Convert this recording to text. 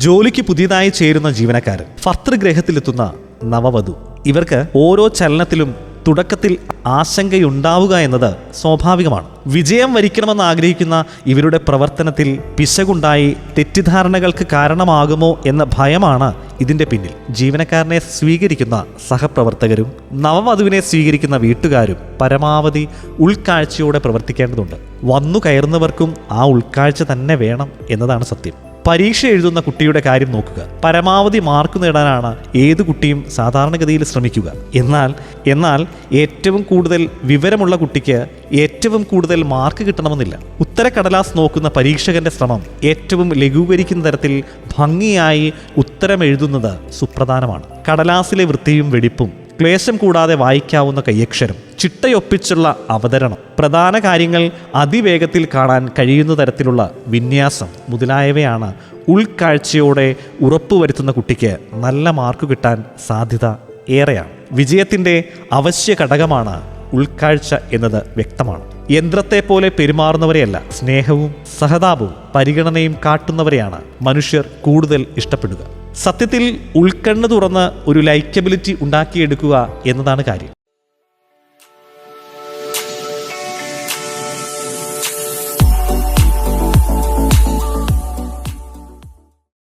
ജോലിക്ക് പുതിയതായി ചേരുന്ന ജീവനക്കാരൻ, ഭർതൃഗ്രഹത്തിലെത്തുന്ന നവവധു, ഇവർക്ക് ഓരോ ചലനത്തിലും തുടക്കത്തിൽ ആശങ്കയുണ്ടാവുക എന്നത് സ്വാഭാവികമാണ്. വിജയം വരിക്കണമെന്ന് ആഗ്രഹിക്കുന്ന ഇവരുടെ പ്രവർത്തനത്തിൽ പിശകുണ്ടായി തെറ്റിദ്ധാരണകൾക്ക് കാരണമാകുമോ എന്ന ഭയമാണ് ഇതിൻ്റെ പിന്നിൽ. ജീവനക്കാരനെ സ്വീകരിക്കുന്ന സഹപ്രവർത്തകരും നവവധുവിനെ സ്വീകരിക്കുന്ന വീട്ടുകാരും പരമാവധി ഉൾക്കാഴ്ചയോടെ പ്രവർത്തിക്കേണ്ടതുണ്ട്. വന്നു കയറുന്നവർക്കും ആ ഉൾക്കാഴ്ച തന്നെ വേണം എന്നതാണ് സത്യം. പരീക്ഷ എഴുതുന്ന കുട്ടിയുടെ കാര്യം നോക്കുക. പരമാവധി മാർക്ക് നേടാനാണ് ഏത് കുട്ടിയും സാധാരണഗതിയിൽ ശ്രമിക്കുക. എന്നാൽ ഏറ്റവും കൂടുതൽ വിവരമുള്ള കുട്ടിക്ക് ഏറ്റവും കൂടുതൽ മാർക്ക് കിട്ടണമെന്നില്ല. ഉത്തരക്കടലാസ് നോക്കുന്ന പരീക്ഷകന്റെ ശ്രമം ഏറ്റവും ലഘൂകരിക്കുന്ന തരത്തിൽ ഭംഗിയായി ഉത്തരം എഴുതുന്നത് സുപ്രധാനമാണ്. കടലാസിലെ വൃത്തിയും വെടിപ്പും, ക്ലേശം കൂടാതെ വായിക്കാവുന്ന കയ്യക്ഷരം, ചിട്ടയൊപ്പിച്ചുള്ള അവതരണം, പ്രധാന കാര്യങ്ങൾ അതിവേഗത്തിൽ കാണാൻ കഴിയുന്ന തരത്തിലുള്ള വിന്യാസം മുതലായവയാണ് ഉൾക്കാഴ്ചയോടെ ഉറപ്പുവരുത്തുന്ന കുട്ടിക്ക് നല്ല മാർക്ക് കിട്ടാൻ സാധ്യത ഏറെയാണ്. വിജയത്തിൻ്റെ അവശ്യ ഘടകമാണ് ഉൾക്കാഴ്ച എന്നത് വ്യക്തമാണ്. യന്ത്രത്തെ പോലെ പെരുമാറുന്നവരെയല്ല, സ്നേഹവും സഹതാപവും പരിഗണനയും കാട്ടുന്നവരെയാണ് മനുഷ്യർ കൂടുതൽ ഇഷ്ടപ്പെടുക. സത്യത്തിൽ ഉൾക്കണ്ണ് തുറന്ന് ഒരു ലൈക്കബിലിറ്റി ഉണ്ടാക്കിയെടുക്കുക എന്നതാണ് കാര്യം.